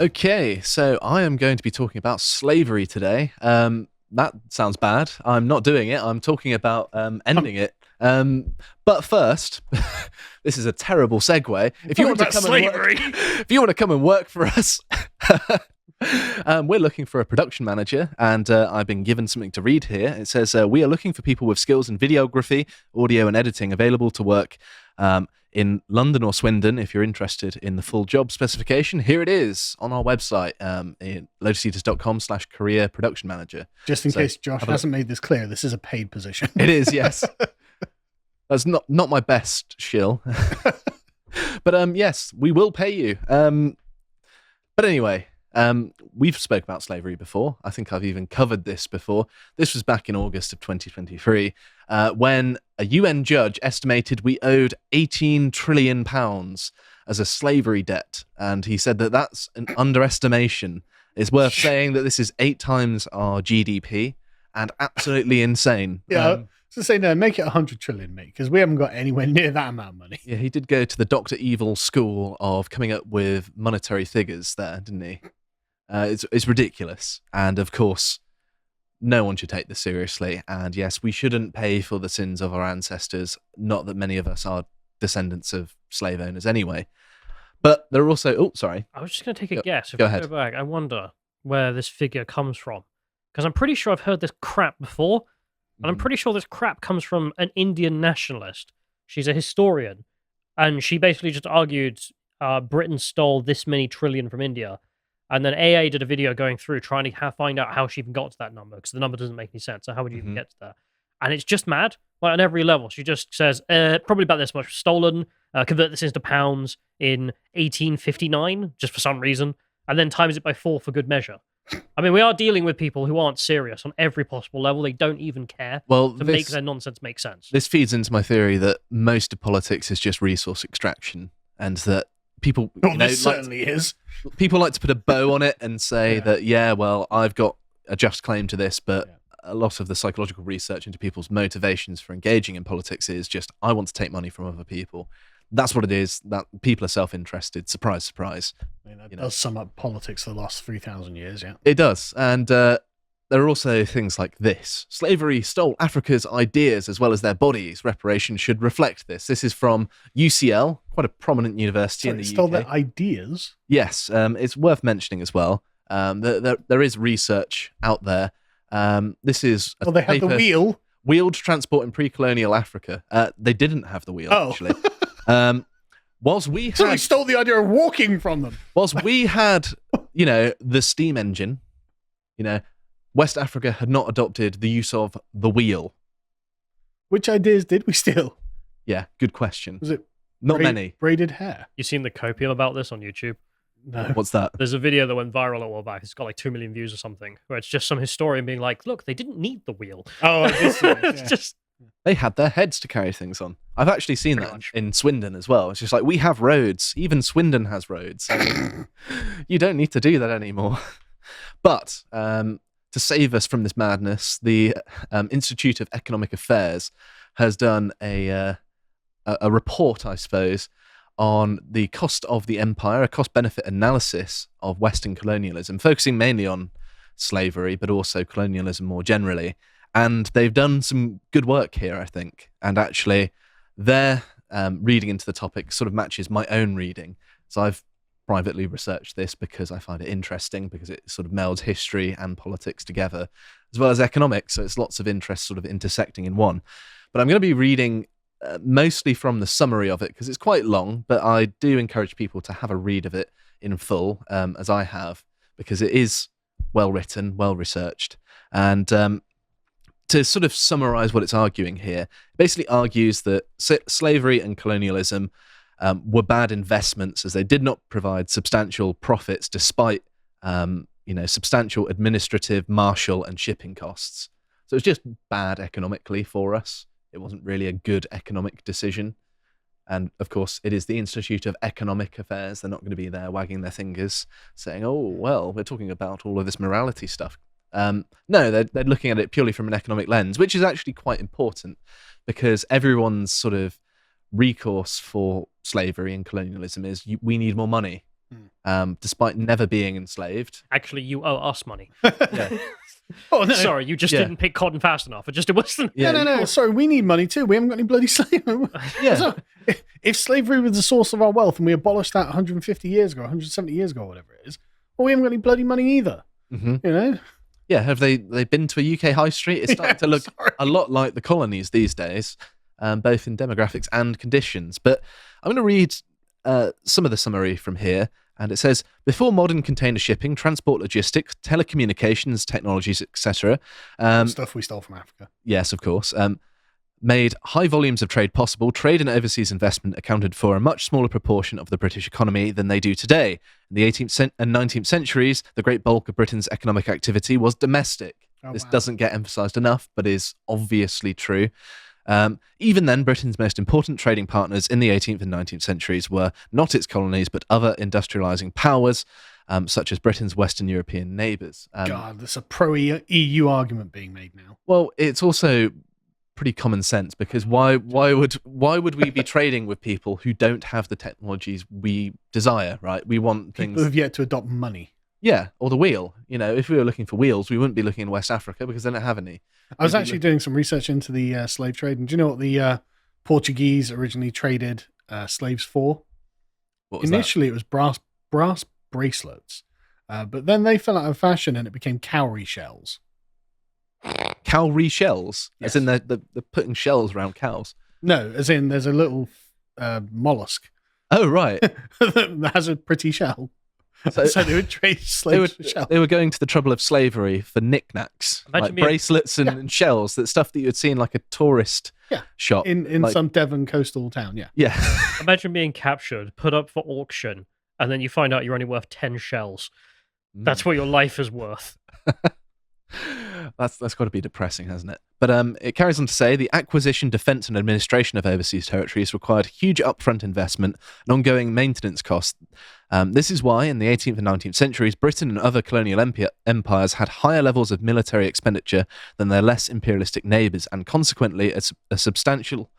Okay, so I am going to be talking about slavery today. That sounds bad. I'm not doing it. I'm talking about ending it. But first, this is a terrible segue. If you want to come and work, if you want to come and work for us, we're looking for a production manager, and I've been given something to read here. It says we are looking for people with skills in videography, audio, and editing available to work in London or Swindon. If you're interested in the full job specification, here it is on our website, in lotuseaters.com/career production manager. Just in case Josh hasn't made this clear, this is a paid position. It is, yes. That's not my best shill. But yes, we will pay you. But anyway, we've spoke about slavery before. I think I've even covered this before. This was back in August of 2023, when a UN judge estimated we owed £18 trillion as a slavery debt. And he said that that's an underestimation. It's worth saying that this is 8 times our GDP and absolutely insane. Yeah. So say no, make it 100 trillion, mate, because we haven't got anywhere near that amount of money. Yeah, he did go to the Dr. Evil school of coming up with monetary figures there, didn't he? It's ridiculous. And of course, no one should take this seriously. And yes, we shouldn't pay for the sins of our ancestors. Not that many of us are descendants of slave owners anyway. But there are also... Oh, sorry. I was just going to take a guess. If go I ahead. Go back, I wonder where this figure comes from. Because I'm pretty sure I've heard this crap before. And I'm pretty sure this crap comes from an Indian nationalist. She's a historian. And she basically just argued Britain stole this many trillion from India. And then AA did a video going through trying to find out how she even got to that number, because the number doesn't make any sense. So how would you even get to that? And it's just mad. Like on every level. She just says, probably about this much stolen, convert this into pounds in 1859, just for some reason, and then times it by 4 for good measure. I mean, we are dealing with people who aren't serious on every possible level. They don't even care to make their nonsense make sense. This feeds into my theory that most of politics is just resource extraction, and that people... this certainly is. People like to put a bow on it and say that, yeah, well, I've got a just claim to this, but a lot of the psychological research into people's motivations for engaging in politics is just, I want to take money from other people. That's what it is. That people are self-interested. Surprise, surprise. I mean, that does sum up politics for the last 3,000 years, yeah. It does. And there are also things like this. Slavery stole Africa's ideas as well as their bodies. Reparations should reflect this. This is from UCL, quite a prominent university in the UK. Stole their ideas? Yes. It's worth mentioning as well. There is research out there. This is they had the wheel. Wheeled transport in pre-colonial Africa. They didn't have the wheel, actually. Whilst we had, so we stole the idea of walking from them. Whilst we had, the steam engine, West Africa had not adopted the use of the wheel. Which ideas did we steal? Yeah, good question. Was it not many? Braided hair. You seen the copium about this on YouTube? No. What's that? There's a video that went viral a while back. It's got like 2 million views or something, where it's just some historian being like, look, they didn't need the wheel. Oh, it's just... They had their heads to carry things on. I've actually seen that in Swindon as well. It's just like, we have roads. Even Swindon has roads. You don't need to do that anymore. But to save us from this madness, the Institute of Economic Affairs has done a report, I suppose, on the cost of the empire, a cost-benefit analysis of Western colonialism, focusing mainly on slavery, but also colonialism more generally. And they've done some good work here, I think. And actually, their reading into the topic sort of matches my own reading. So I've privately researched this because I find it interesting, because it sort of melds history and politics together, as well as economics. So it's lots of interest sort of intersecting in one. But I'm going to be reading mostly from the summary of it, because it's quite long, but I do encourage people to have a read of it in full, as I have, because it is well written, well researched. And to sort of summarize what it's arguing here, it basically argues that slavery and colonialism were bad investments, as they did not provide substantial profits despite substantial administrative, martial, and shipping costs. So it's just bad economically for us. It wasn't really a good economic decision. And of course, it is the Institute of Economic Affairs. They're not going to be there wagging their fingers saying, oh, well, we're talking about all of this morality stuff. No, they're looking at it purely from an economic lens, which is actually quite important, because everyone's sort of recourse for slavery and colonialism is we need more money. despite never being enslaved. Actually, you owe us money. Yeah. Oh, no. Sorry, you just didn't pick cotton fast enough. It wasn't. Yeah. No. Sorry, we need money too. We haven't got any bloody slave. Yeah. So, if slavery was the source of our wealth and we abolished that 150 years ago, 170 years ago, whatever it is, well, we haven't got any bloody money either. Mm-hmm. You know? Yeah, have they been to a UK high street? It's starting to look a lot like the colonies these days, both in demographics and conditions. But I'm going to read some of the summary from here. And it says, before modern container shipping, transport logistics, telecommunications, technologies, etc. Stuff we stole from Africa. Yes, of course. Made high volumes of trade possible, trade and overseas investment accounted for a much smaller proportion of the British economy than they do today. In the 18th and 19th centuries, the great bulk of Britain's economic activity was domestic. This doesn't get emphasised enough, but is obviously true. Even then, Britain's most important trading partners in the 18th and 19th centuries were not its colonies, but other industrialising powers, such as Britain's Western European neighbours. God, there's a pro-EU argument being made now. Well, it's also pretty common sense, because why would we be trading with people who don't have the technologies we desire, right? We want things People who've yet to adopt money. Yeah, or the wheel. You know, if we were looking for wheels, we wouldn't be looking in West Africa because they don't have any. I was actually doing some research into the slave trade, and do you know what the Portuguese originally traded slaves for? What was Initially, it was brass bracelets, but then they fell out of fashion, and it became cowrie shells. Cowrie shells? Yes. As in they're putting shells around cows? No, as in there's a little mollusk Oh, right. that has a pretty shell. So they would trade slaves for shells. They were going to the trouble of slavery for knick-knacks, Imagine like being- bracelets and shells, that stuff that you would see in like a tourist shop. In like, some Devon coastal town, yeah. Yeah. Imagine being captured, put up for auction, and then you find out you're only worth 10 shells. That's what your life is worth. That's got to be depressing, hasn't it? But it carries on to say the acquisition, defence and administration of overseas territories required huge upfront investment and ongoing maintenance costs. This is why in the 18th and 19th centuries, Britain and other colonial empires had higher levels of military expenditure than their less imperialistic neighbours, and consequently a substantial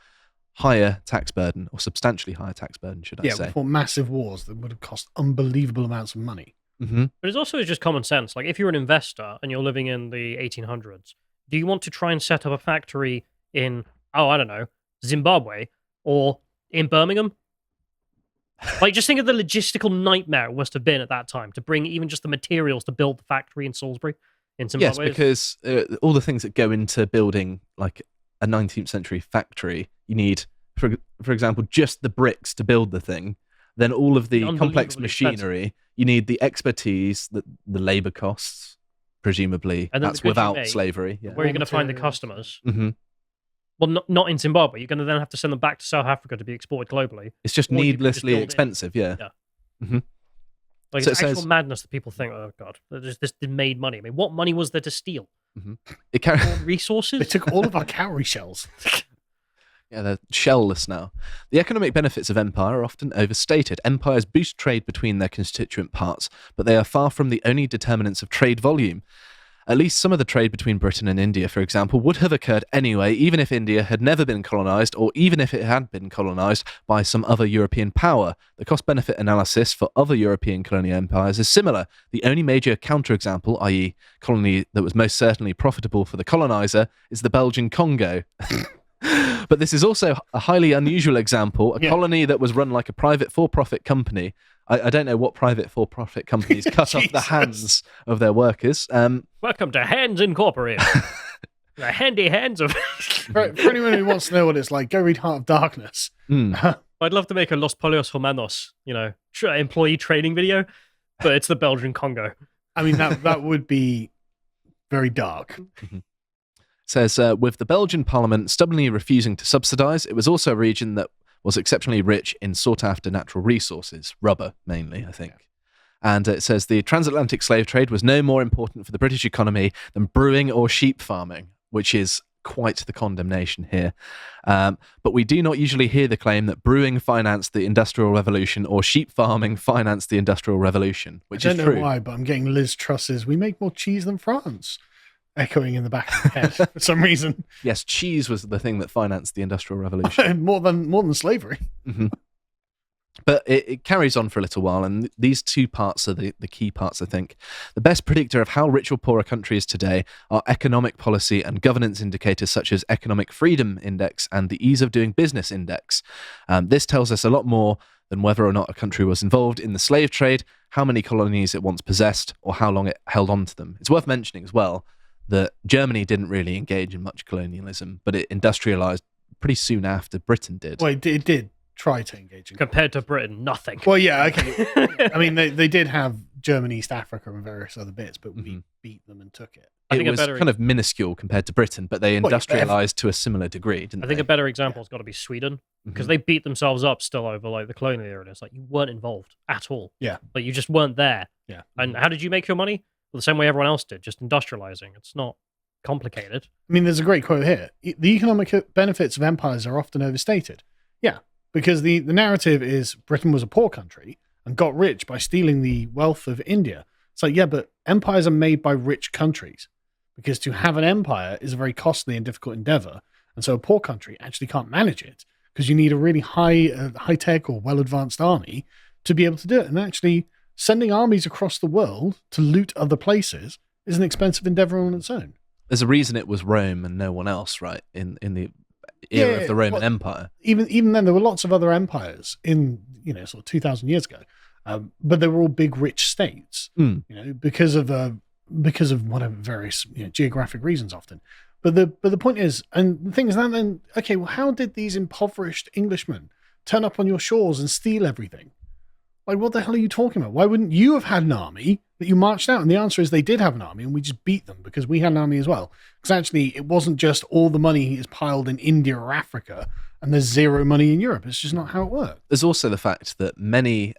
higher tax burden, or substantially higher tax burden, should I say. Yeah, for massive wars that would have cost unbelievable amounts of money. Mm-hmm. But it's also just common sense. Like, if you're an investor and you're living in the 1800s, do you want to try and set up a factory in, I don't know, Zimbabwe or in Birmingham? Like, just think of the logistical nightmare it must have been at that time to bring even just the materials to build the factory in Salisbury, in Zimbabwe. Yes, because all the things that go into building like a 19th century factory, you need, for example, just the bricks to build the thing. Then all of the complex Unbelievably machinery, you need the expertise, the labour costs, presumably. And then that's the goods you without make, slavery. Yeah. Where are you going to find the materials. customers? Mm-hmm. Well, not in Zimbabwe. You're going to then have to send them back to South Africa to be exported globally. It's just Or you could just needlessly build it. expensive, yeah. Yeah. Mm-hmm. Like, So it's it actual says- madness that people think, oh, God, this made money. I mean, what money was there to steal? It car- More resources? They took all of our cowrie shells. Yeah, they're shellless now. The economic benefits of empire are often overstated. Empires boost trade between their constituent parts, but they are far from the only determinants of trade volume. At least some of the trade between Britain and India, for example, would have occurred anyway, even if India had never been colonised, or even if it had been colonised by some other European power. The cost-benefit analysis for other European colonial empires is similar. The only major counterexample, i.e. colony that was most certainly profitable for the coloniser, is the Belgian Congo. But this is also a highly unusual example, a colony that was run like a private for-profit company. I don't know what private for-profit companies cut off the hands of their workers. Welcome to Hands Incorporated. The handy hands of... For anyone who wants to know what it's like, go read Heart of Darkness. I'd love to make a Los Polios Hermanos, employee training video, but it's the Belgian Congo. I mean, that would be very dark. Says, with the Belgian parliament stubbornly refusing to subsidise, it was also a region that was exceptionally rich in sought-after natural resources, rubber mainly, I think. And it says the transatlantic slave trade was no more important for the British economy than brewing or sheep farming, which is quite the condemnation here. But we do not usually hear the claim that brewing financed the Industrial Revolution or sheep farming financed the Industrial Revolution, which is true. I don't know why, but I'm getting Liz Truss's "We make more cheese than France" echoing in the back of my head for some reason. Yes, cheese was the thing that financed the Industrial Revolution. more than slavery. Mm-hmm. But it carries on for a little while, and these two parts are the key parts, I think. The best predictor of how rich or poor a country is today are economic policy and governance indicators such as Economic Freedom Index and the Ease of Doing Business Index. This tells us a lot more than whether or not a country was involved in the slave trade, how many colonies it once possessed, or how long it held on to them. It's worth mentioning as well that Germany didn't really engage in much colonialism, but it industrialized pretty soon after Britain did. Well, it did try to engage in Compared to Britain, nothing. Well, yeah, okay. I mean, they did have Germany, East Africa, and various other bits, but we beat them and took it. It was kind of minuscule compared to Britain, but they industrialized to a similar degree, didn't they? I think a better example has got to be Sweden, because they beat themselves up still over like the colonial era. It's like you weren't involved at all. Yeah. Like you just weren't there. Yeah. And how did you make your money? Well, the same way everyone else did, just industrializing. It's not complicated. I mean, there's a great quote here. The economic benefits of empires are often overstated. Yeah, because the narrative is Britain was a poor country and got rich by stealing the wealth of India. It's like, yeah, but empires are made by rich countries, because to have an empire is a very costly and difficult endeavor. And so a poor country actually can't manage it because you need a really high-tech or well-advanced army to be able to do it. And actually sending armies across the world to loot other places is an expensive endeavor on its own. There's a reason it was Rome and no one else, right? In the era of the Roman Empire. Even then, there were lots of other empires in, sort of 2,000 years ago, but they were all big, rich states, because of whatever various geographic reasons often. But the point is, and the thing is that then, okay, well, how did these impoverished Englishmen turn up on your shores and steal everything? Like, what the hell are you talking about? Why wouldn't you have had an army that you marched out? And the answer is they did have an army, and we just beat them because we had an army as well. Because actually, it wasn't just all the money is piled in India or Africa, and there's zero money in Europe. It's just not how it worked. There's also the fact that many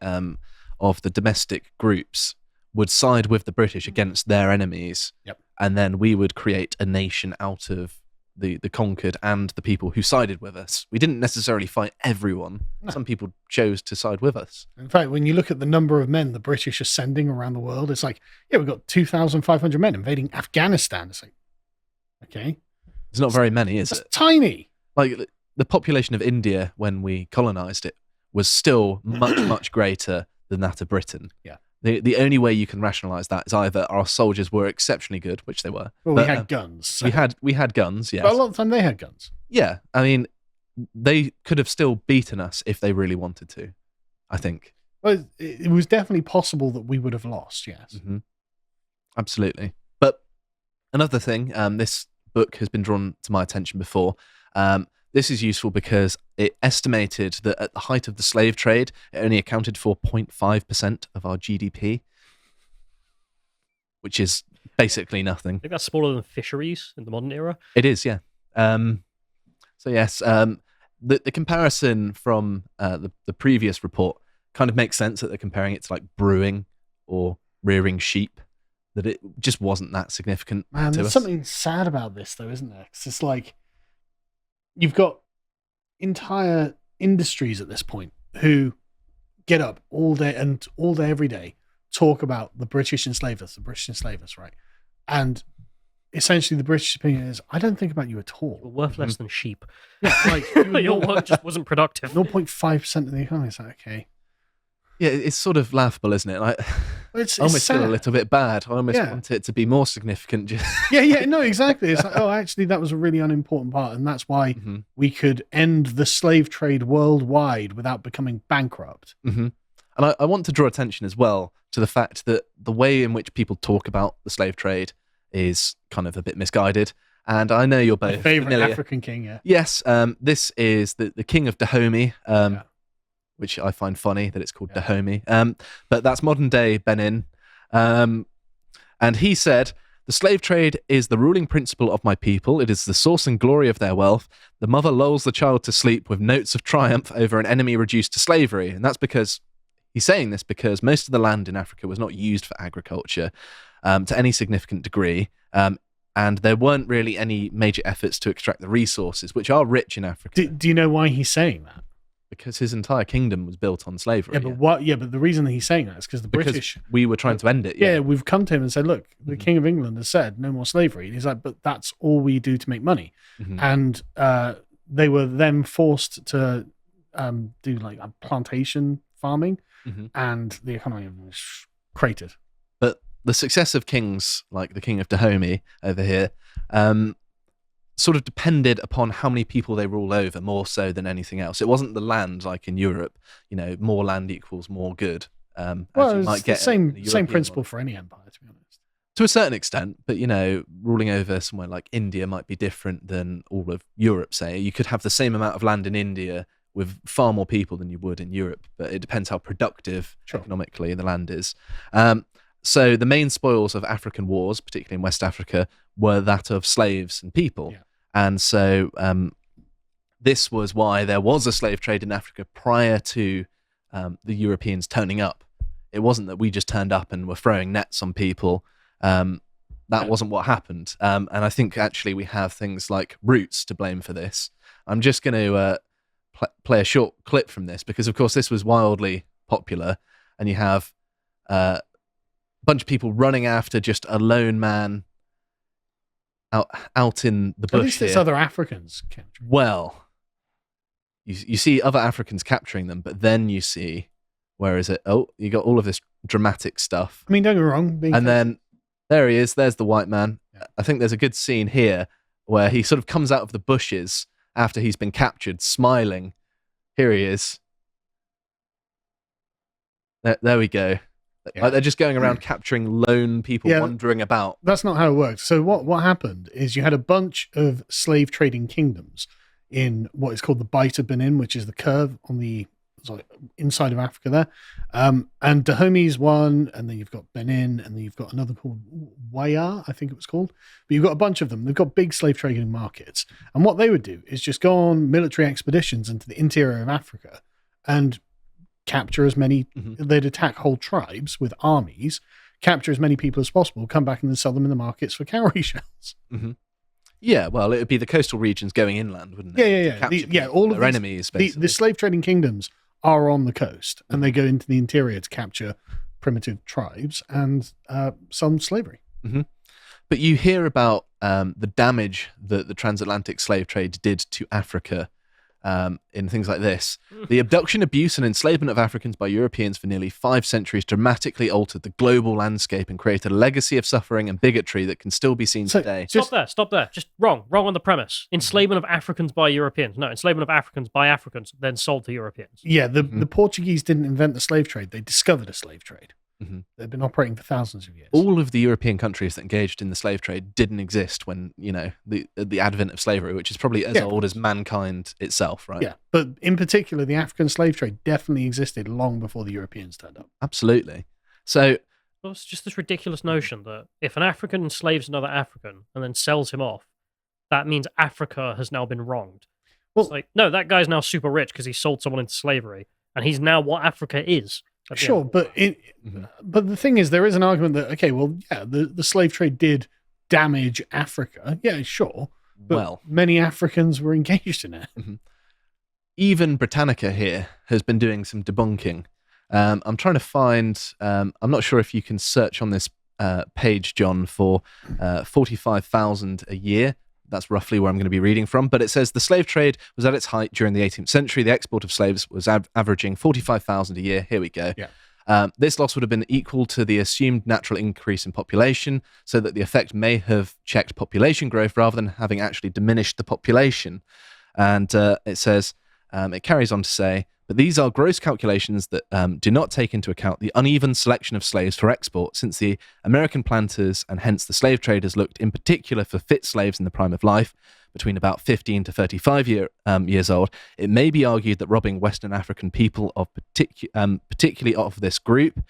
of the domestic groups would side with the British against their enemies, and then we would create a nation out of the conquered and the people who sided with us. We didn't necessarily fight everyone. No. Some people chose to side with us. In fact, when you look at the number of men the British are sending around the world, it's like, yeah, we've got 2,500 men invading Afghanistan. It's like, okay. It's not very many, is it? Tiny. Like, the population of India when we colonized it was still much, much greater than that of Britain. Yeah. The only way you can rationalize that is either our soldiers were exceptionally good, which they were. Well, we had guns. So. We had guns, yes. But a lot of the time they had guns. Yeah. I mean, they could have still beaten us if they really wanted to, I think. Well, it was definitely possible that we would have lost, yes. Mm-hmm. Absolutely. But another thing, this book has been drawn to my attention before. This is useful because it estimated that at the height of the slave trade, it only accounted for 0.5% of our GDP, which is basically nothing. I think that's smaller than fisheries in the modern era. It is, yeah. So yes, the comparison from the previous report kind of makes sense that they're comparing it to like brewing or rearing sheep, that it just wasn't that significant. Man, there's something sad about this though, isn't there? 'Cause it's like, you've got entire industries at this point who get up all day, every day, talk about the British enslaved us, right? And essentially the British opinion is, I don't think about you at all. You're worth less than sheep. Yeah, like your work just wasn't productive. 0.5% of the economy. It's like, okay. Yeah, it's sort of laughable, isn't it? Like, it's I almost sad. feel a little bit bad. I almost want it to be more significant. No, exactly. It's like, oh, actually, that was a really unimportant part, and that's why we could end the slave trade worldwide without becoming bankrupt. Mm-hmm. And I want to draw attention as well to the fact that the way in which people talk about the slave trade is kind of a bit misguided. And I know you're both My favorite familiar. African king, yeah. Yes, this is the king of Dahomey. Which I find funny that it's called Dahomey. But that's modern day Benin. And he said, the slave trade is the ruling principle of my people. It is the source and glory of their wealth. The mother lulls the child to sleep with notes of triumph over an enemy reduced to slavery. And that's because, he's saying this because most of the land in Africa was not used for agriculture to any significant degree. And there weren't really any major efforts to extract the resources, which are rich in Africa. Do you know why he's saying that? Because his entire kingdom was built on slavery. But the reason that he's saying that is because the British, we were trying to end it. Yeah, we've come to him and said, look, the King of England has said no more slavery. And he's like, but that's all we do to make money. And they were then forced to do like a plantation farming, and the economy was cratered. But the success of kings like the King of Dahomey over here sort of depended upon how many people they rule over, more so than anything else. It wasn't the land like in Europe, more land equals more good. Well, it's the same principle for any empire, to be honest. To a certain extent, but ruling over somewhere like India might be different than all of Europe, say. You could have the same amount of land in India with far more people than you would in Europe, but it depends how productive economically the land is. So the main spoils of African wars, particularly in West Africa, were that of slaves and people. Yeah. And so this was why there was a slave trade in Africa prior to the Europeans turning up. It wasn't that we just turned up and were throwing nets on people. That wasn't what happened. And I think actually we have things like roots to blame for this. I'm just going to play a short clip from this because, of course, this was wildly popular. And you have a bunch of people running after just a lone man out in the bush. At least it's other Africans capturing. Well, you see other Africans capturing them, but then you see, where is it? Oh, you got all of this dramatic stuff. I mean, don't get me wrong. And then there he is. There's the white man. Yeah. I think there's a good scene here where he sort of comes out of the bushes after he's been captured, smiling. Here he is. There we go. Yeah. Like they're just going around capturing lone people wandering about. That's not how it works. So what happened is you had a bunch of slave trading kingdoms in what is called the Bight of Benin, which is the curve on the inside of Africa there. And Dahomey's one, and then you've got Benin, and then you've got another called Waya, I think it was called. But you've got a bunch of them. They've got big slave trading markets. And what they would do is just go on military expeditions into the interior of Africa and capture as many, they'd attack whole tribes with armies, capture as many people as possible, come back and then sell them in the markets for cowrie shells. Yeah, well, it would be the coastal regions going inland, wouldn't it? Yeah. All of their enemies, basically. The slave trading kingdoms are on the coast, and they go into the interior to capture primitive tribes and some slavery. But you hear about the damage that the transatlantic slave trade did to Africa in things like this. The abduction, abuse, and enslavement of Africans by Europeans for nearly 5 centuries dramatically altered the global landscape and created a legacy of suffering and bigotry that can still be seen today. Stop there. Just wrong on the premise. Enslavement of Africans by Europeans. No, enslavement of Africans by Africans, then sold to Europeans. Yeah, the Portuguese didn't invent the slave trade. They discovered a slave trade. They've been operating for thousands of years. All of the European countries that engaged in the slave trade didn't exist when, the advent of slavery, which is probably as old as mankind itself, right? Yeah, but in particular, the African slave trade definitely existed long before the Europeans turned up. Absolutely. So... Well, it's just this ridiculous notion that if an African enslaves another African and then sells him off, that means Africa has now been wronged. Well, it's like, no, that guy's now super rich because he sold someone into slavery, and he's now what Africa is. Sure, but but the thing is, there is an argument that the slave trade did damage Africa. Yeah, sure, but many Africans were engaged in it. Even Britannica here has been doing some debunking. I'm trying to find. I'm not sure if you can search on this page, John, for 45,000 a year. That's roughly where I'm going to be reading from. But it says the slave trade was at its height during the 18th century. The export of slaves was averaging 45,000 a year. Here we go. Yeah. This loss would have been equal to the assumed natural increase in population, so that the effect may have checked population growth rather than having actually diminished the population. And it says, it carries on to say, but these are gross calculations that do not take into account the uneven selection of slaves for export, since the American planters and hence the slave traders looked in particular for fit slaves in the prime of life, between about 15 to 35 years old. It may be argued that robbing Western African people of particularly of this group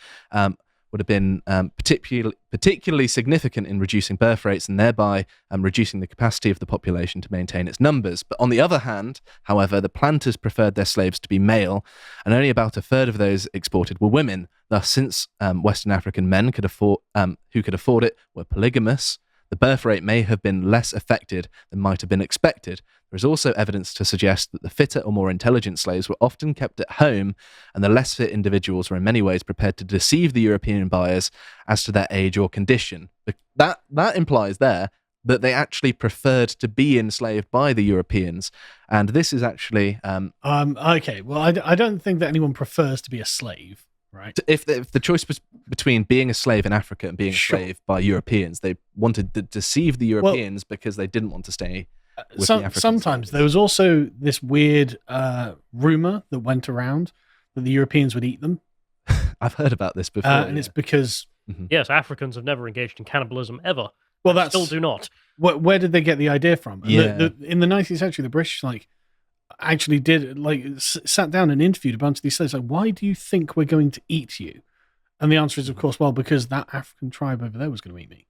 would have been particularly significant in reducing birth rates and thereby reducing the capacity of the population to maintain its numbers. But on the other hand, however, the planters preferred their slaves to be male, and only about a third of those exported were women. Thus, since Western African men who could afford it were polygamous, the birth rate may have been less affected than might have been expected. There is also evidence to suggest that the fitter or more intelligent slaves were often kept at home, and the less fit individuals were in many ways prepared to deceive the European buyers as to their age or condition. That implies there that they actually preferred to be enslaved by the Europeans. And this is actually... okay, well, I don't think that anyone prefers to be a slave, right? If the choice was between being a slave in Africa and being enslaved by Europeans, they wanted to deceive the Europeans because they didn't want to stay with the Africans. Sometimes there was also this weird rumor that went around that the Europeans would eat them. I've heard about this before. And it's because... Yes, Africans have never engaged in cannibalism ever. Well, that's still do not. Where did they get the idea from? Yeah. In the 19th century, the British actually did sat down and interviewed a bunch of these slaves. Like, why do you think we're going to eat you? And the answer is, of course, well, because that African tribe over there was going to eat me.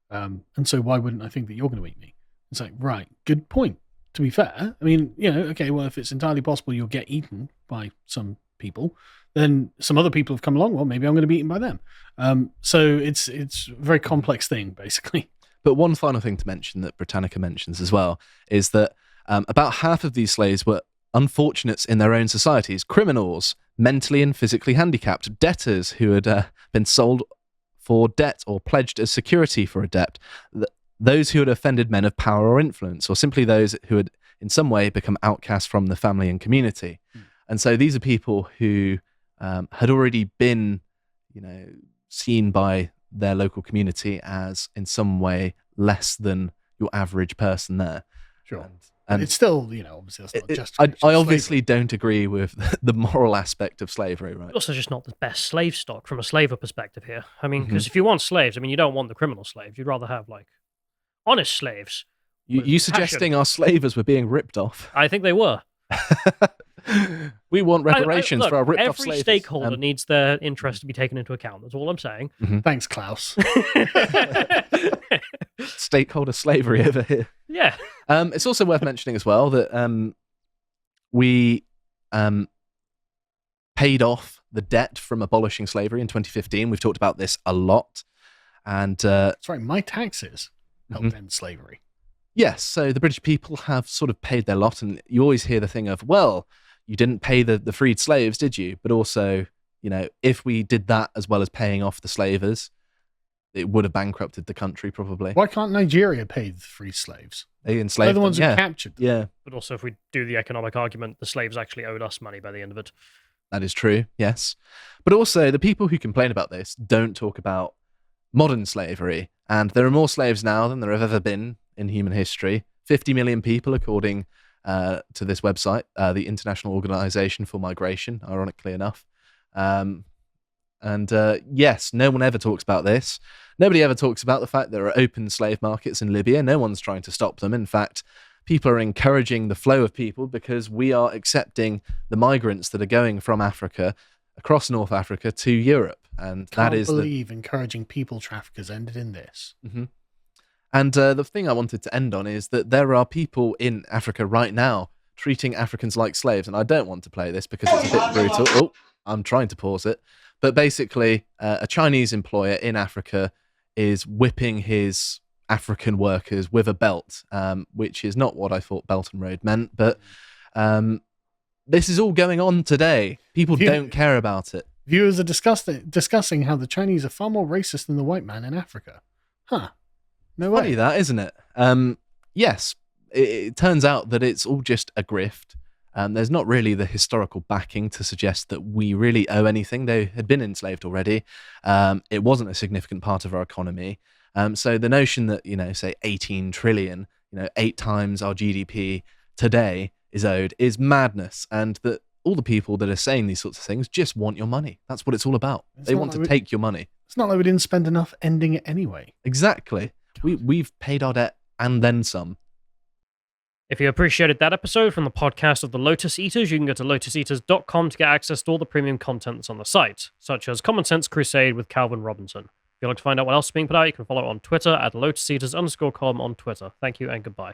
And so why wouldn't I think that you're going to eat me? It's like, right, good point. To be fair, I mean, okay, well, if it's entirely possible you'll get eaten by some people, then some other people have come along. Well, maybe I'm going to be eaten by them. So it's a very complex thing, basically. But one final thing to mention that Britannica mentions as well is that about half of these slaves were unfortunates in their own societies, criminals, mentally and physically handicapped, debtors who had been sold for debt or pledged as security for a debt, those who had offended men of power or influence, or simply those who had in some way become outcast from the family and community. And so these are people who had already been, seen by their local community as in some way less than your average person there. Sure. And it's still, obviously that's not just. I obviously don't agree with the moral aspect of slavery, right? It's also just not the best slave stock from a slaver perspective here. I mean, because if you want slaves, you don't want the criminal slaves. You'd rather have honest slaves. You suggesting our slavers were being ripped off? I think they were. We want reparations look, for our ripped off every slaves. stakeholder needs their interest to be taken into account. That's all I'm saying. Thanks, Klaus. Stakeholder slavery over here. Yeah. It's also worth mentioning as well that we paid off the debt from abolishing slavery in 2015. We've talked about this a lot. And that's right. My taxes helped end slavery. Yes, so the British people have sort of paid their lot, and you always hear the thing of, well, you didn't pay the freed slaves, did you? But also, if we did that as well as paying off the slavers, it would have bankrupted the country probably. Why can't Nigeria pay the free slaves? They enslaved They're the ones them, who captured them. Yeah. But also, if we do the economic argument, the slaves actually owed us money by the end of it. That is true, yes. But also, the people who complain about this don't talk about modern slavery. And there are more slaves now than there have ever been in human history. 50 million people, according to this website, the International Organization for Migration, ironically enough. Yes, no one ever talks about this. Nobody ever talks about the fact there are open slave markets in Libya. No one's trying to stop them. In fact, people are encouraging the flow of people because we are accepting the migrants that are going from Africa across North Africa to Europe. And that is encouraging people traffickers ended in this. Mm-hmm. And the thing I wanted to end on is that there are people in Africa right now treating Africans like slaves. And I don't want to play this because it's a bit brutal. Oh, I'm trying to pause it. But basically, a Chinese employer in Africa is whipping his African workers with a belt, which is not what I thought Belt and Road meant. But this is all going on today. People don't care about it. Viewers are discussing how the Chinese are far more racist than the white man in Africa. Huh. No way. Funny that, isn't it? Yes, it turns out that it's all just a grift. There's not really the historical backing to suggest that we really owe anything. They had been enslaved already. It wasn't a significant part of our economy. So the notion that, say 18 trillion, 8 times our GDP today is owed is madness. And that all the people that are saying these sorts of things just want your money. That's what it's all about. They want to take your money. It's not like we didn't spend enough ending it anyway. Exactly. We've paid our debt and then some. If you appreciated that episode from the podcast of the Lotus Eaters, you can go to lotuseaters.com to get access to all the premium content that's on the site, such as Common Sense Crusade with Calvin Robinson. If you'd like to find out what else is being put out, you can follow on Twitter at lotuseaters_com on Twitter. Thank you and goodbye.